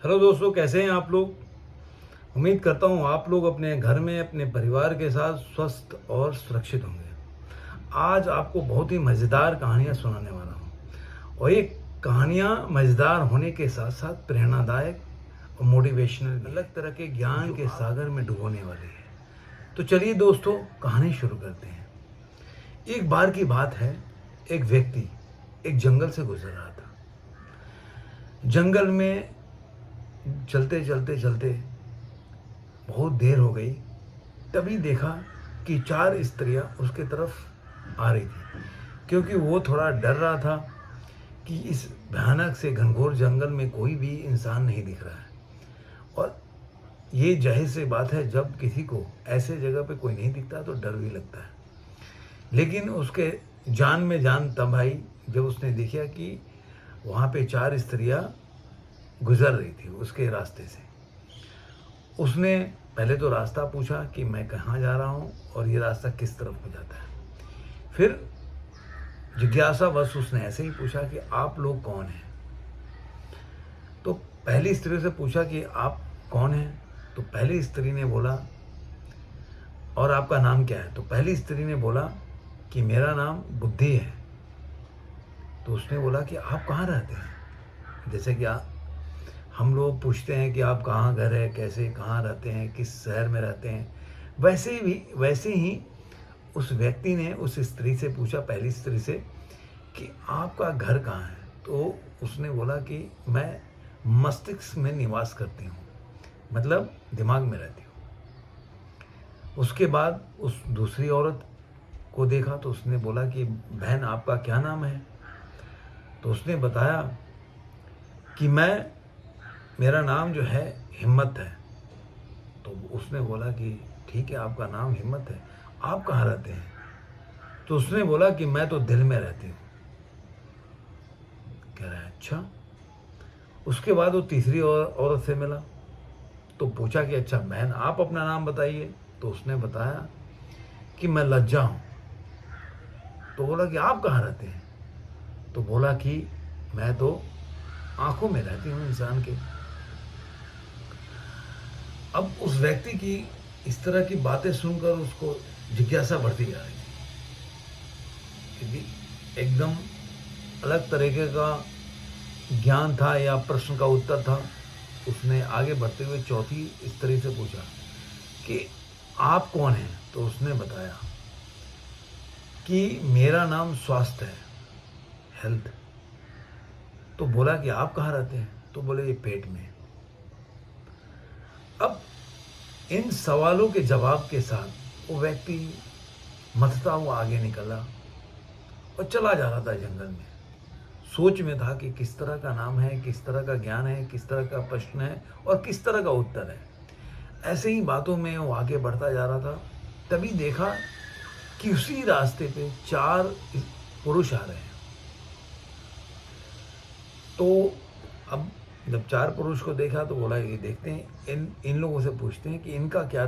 Hello दोस्तों, कैसे हैं आप लोग। उम्मीद करता हूँ आप लोग अपने घर में अपने परिवार के साथ स्वस्थ और सुरक्षित होंगे। आज आपको बहुत ही मज़ेदार कहानियाँ सुनाने वाला हूँ और ये कहानियाँ मज़ेदार होने के साथ साथ प्रेरणादायक और मोटिवेशनल, अलग तरह के ज्ञान के सागर में डुबोने वाली है। तो चलिए दोस्तों, कहानी शुरू करते हैं। एक बार की बात है, एक व्यक्ति एक जंगल से गुजर रहा था। जंगल में चलते चलते चलते बहुत देर हो गई। तभी देखा कि 4 स्त्रियां उसके तरफ आ रही थी, क्योंकि वो थोड़ा डर रहा था कि इस भयानक से घनघोर जंगल में कोई भी इंसान नहीं दिख रहा है। और ये जाहिर सी बात है, जब किसी को ऐसे जगह पे कोई नहीं दिखता तो डर भी लगता है। लेकिन उसके जान में जान तब आई जब उसने देखा कि वहाँ पे 4 स्त्रियां गुजर रही थी उसके रास्ते से। उसने पहले तो रास्ता पूछा कि मैं कहाँ जा रहा हूँ और ये रास्ता किस तरफ को जाता है। फिर जिज्ञासावश उसने ऐसे ही पूछा कि आप लोग कौन हैं। तो पहली स्त्री से पूछा कि आप कौन हैं। तो पहली स्त्री ने बोला, और आपका नाम क्या है। तो पहली स्त्री ने बोला कि मेरा नाम बुद्धि है। तो उसने बोला कि आप कहाँ रहते हैं। जैसे कि हम लोग पूछते हैं कि आप कहाँ घर है, कैसे कहाँ रहते हैं, किस शहर में रहते हैं, वैसे ही उस व्यक्ति ने उस स्त्री से पूछा, पहली स्त्री से, कि आपका घर कहाँ है। तो उसने बोला कि मैं मस्तिष्क में निवास करती हूँ, मतलब दिमाग में रहती हूँ। उसके बाद उस दूसरी औरत को देखा तो उसने बोला कि बहन, आपका क्या नाम है। तो उसने बताया कि मेरा नाम जो है हिम्मत है। तो उसने बोला कि ठीक है, आपका नाम हिम्मत है, आप कहाँ रहते हैं। तो उसने बोला कि मैं तो दिल में रहती हूँ। कह रहा है अच्छा। उसके बाद वो तीसरी औरत से मिला तो पूछा कि अच्छा बहन, आप अपना नाम बताइए। तो उसने बताया कि मैं लज्जा हूँ। तो बोला कि आप कहाँ रहते हैं। तो बोला कि मैं तो आंखों में रहती हूँ इंसान के। अब उस व्यक्ति की इस तरह की बातें सुनकर उसको जिज्ञासा बढ़ती जा रही थी, क्योंकि एकदम अलग तरीके का ज्ञान था या प्रश्न का उत्तर था। उसने आगे बढ़ते हुए चौथी स्त्री से पूछा कि आप कौन हैं। तो उसने बताया कि मेरा नाम स्वास्थ्य है, हेल्थ। तो बोला कि आप कहाँ रहते हैं। तो बोले ये पेट में। अब इन सवालों के जवाब के साथ वो व्यक्ति मथता हुआ आगे निकला और चला जा रहा था जंगल में। सोच में था कि किस तरह का नाम है, किस तरह का ज्ञान है, किस तरह का प्रश्न है और किस तरह का उत्तर है। ऐसे ही बातों में वो आगे बढ़ता जा रहा था। तभी देखा कि उसी रास्ते पे 4 पुरुष आ रहे हैं। तो अब जब 4 पुरुष को देखा तो बोला ये देखते हैं, इन लोगों से पूछते हैं कि इनका क्या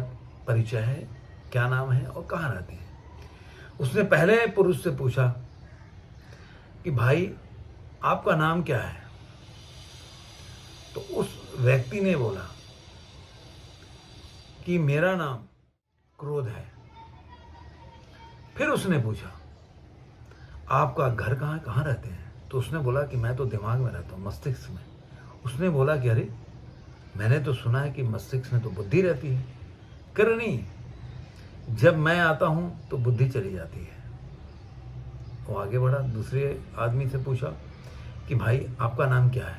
परिचय है, क्या नाम है और कहाँ रहते हैं। उसने पहले पुरुष से पूछा कि भाई, आपका नाम क्या है। तो उस व्यक्ति ने बोला कि मेरा नाम क्रोध है। फिर उसने पूछा आपका घर कहाँ रहते हैं। तो उसने बोला कि मैं तो दिमाग में रहता हूँ, मस्तिष्क में। उसने बोला कि अरे, मैंने तो सुना है कि मस्तिष्क में तो बुद्धि रहती है। कर नहीं, जब मैं आता हूँ तो बुद्धि चली जाती है। वो आगे बढ़ा, दूसरे आदमी से पूछा कि भाई आपका नाम क्या है।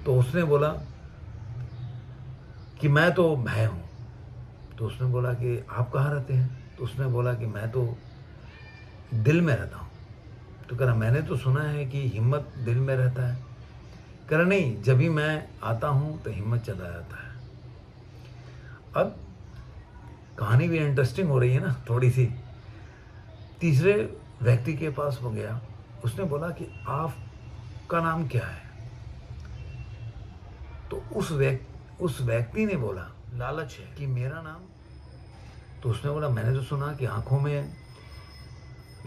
तो उसने बोला कि मैं तो भय हूँ। तो उसने बोला कि आप कहाँ रहते हैं। तो उसने बोला कि मैं तो दिल में रहता हूँ। तो कह रहा मैंने तो सुना है कि हिम्मत दिल में रहता है। कह रहा नहीं, जब भी मैं आता हूँ तो हिम्मत चला जाता है। अब कहानी भी इंटरेस्टिंग हो रही है ना थोड़ी सी। तीसरे व्यक्ति के पास वो गया। उसने बोला कि आपका नाम क्या है। तो उस व्यक्ति ने बोला लालच है कि मेरा नाम। तो उसने बोला मैंने तो सुना कि आंखों में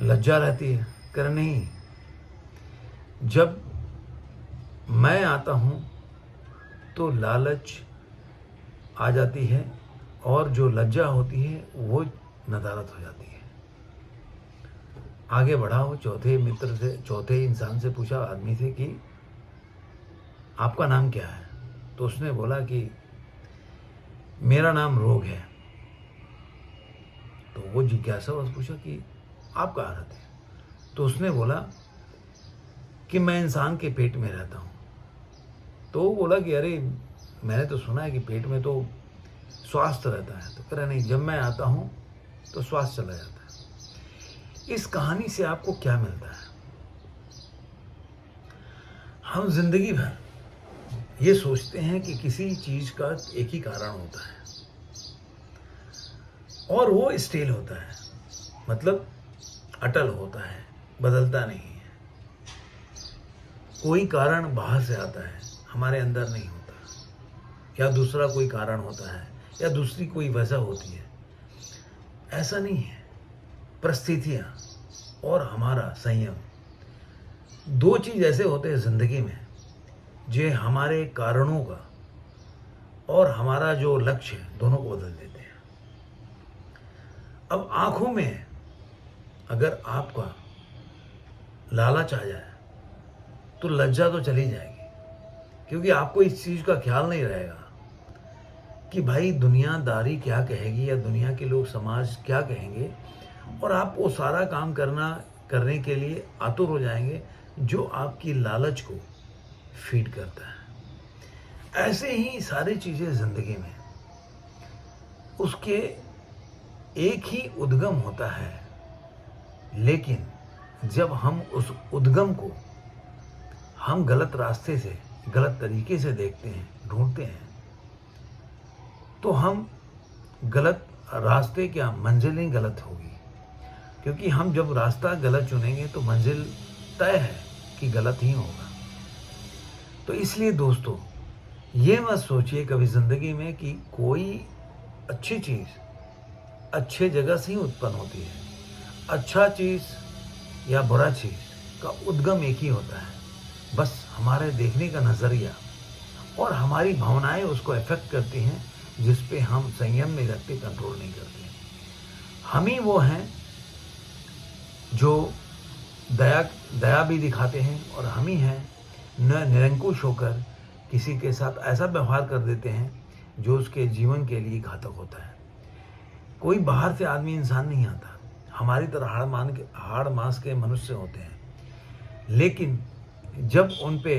लज्जा रहती है। कर नहीं, जब मैं आता हूँ तो लालच आ जाती है और जो लज्जा होती है वो नदारत हो जाती है। आगे बढ़ा, वो चौथे इंसान से पूछा, आदमी से, कि आपका नाम क्या है? तो उसने बोला कि मेरा नाम रोग है। तो वो जिज्ञासावश पूछा कि आप कहाँ रहते हैं? तो उसने बोला कि मैं इंसान के पेट में रहता हूँ। तो वो बोला कि अरे, मैंने तो सुना है कि पेट में तो स्वास्थ्य रहता है। तो कह रहा, नहीं, जब मैं आता हूँ तो स्वास्थ्य चला जाता है। इस कहानी से आपको क्या मिलता है? हम जिंदगी भर ये सोचते हैं कि किसी चीज का एक ही कारण होता है और वो स्टेल होता है, मतलब अटल होता है, बदलता नहीं है। कोई कारण बाहर से आता है, हमारे अंदर नहीं होता, या दूसरा कोई कारण होता है, या दूसरी कोई वजह होती है। ऐसा नहीं है। परिस्थितियां और हमारा संयम, दो चीज ऐसे होते हैं जिंदगी में जो हमारे कारणों का और हमारा जो लक्ष्य है दोनों को बदल देते हैं। अब आंखों में अगर आपका लालच आ जाए तो लज्जा तो चली जाएगी, क्योंकि आपको इस चीज का ख्याल नहीं रहेगा कि भाई दुनियादारी क्या कहेगी या दुनिया के लोग, समाज क्या कहेंगे, और आप वो सारा काम करने के लिए आतुर हो जाएंगे जो आपकी लालच को फीड करता है। ऐसे ही सारी चीजें जिंदगी में, उसके एक ही उद्गम होता है, लेकिन जब हम उस उद्गम को हम गलत रास्ते से, गलत तरीके से देखते हैं, ढूंढते हैं, तो हम गलत रास्ते, क्या मंजिल ही गलत होगी। क्योंकि हम जब रास्ता गलत चुनेंगे तो मंजिल तय है कि गलत ही होगा। तो इसलिए दोस्तों, ये मत सोचिए कभी जिंदगी में कि कोई अच्छी चीज अच्छे जगह से ही उत्पन्न होती है। अच्छा चीज या बुरा चीज का उद्गम एक ही होता है, बस हमारे देखने का नजरिया और हमारी भावनाएं उसको इफेक्ट करती हैं, जिस पे हम संयम में रखते कंट्रोल नहीं करते। हम ही वो हैं जो दया भी दिखाते हैं, और हम ही हैं निरंकुश होकर किसी के साथ ऐसा व्यवहार कर देते हैं जो उसके जीवन के लिए घातक होता है। कोई बाहर से आदमी, इंसान नहीं आता, हमारी तरह हाड़ मांस के मनुष्य होते हैं, लेकिन जब उन पे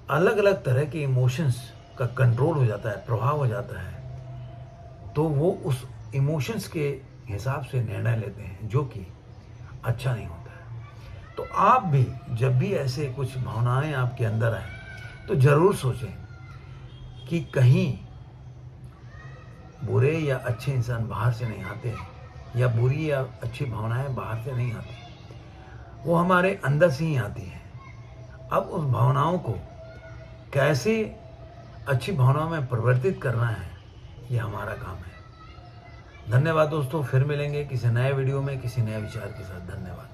अलग अलग तरह के इमोशंस का कंट्रोल हो जाता है, प्रभाव हो जाता है, तो वो उस इमोशंस के हिसाब से निर्णय लेते हैं जो कि अच्छा नहीं होता है। तो आप भी जब भी ऐसे कुछ भावनाएं आपके अंदर आए तो जरूर सोचें कि कहीं बुरे या अच्छे इंसान बाहर से नहीं आते, या बुरी या अच्छी भावनाएं बाहर से नहीं आती, वो हमारे अंदर से ही आती है। अब उस भावनाओं को कैसे अच्छी भावनाओं में परिवर्तित करना है, ये हमारा काम है। धन्यवाद दोस्तों, फिर मिलेंगे किसी नए वीडियो में किसी नए विचार के साथ। धन्यवाद।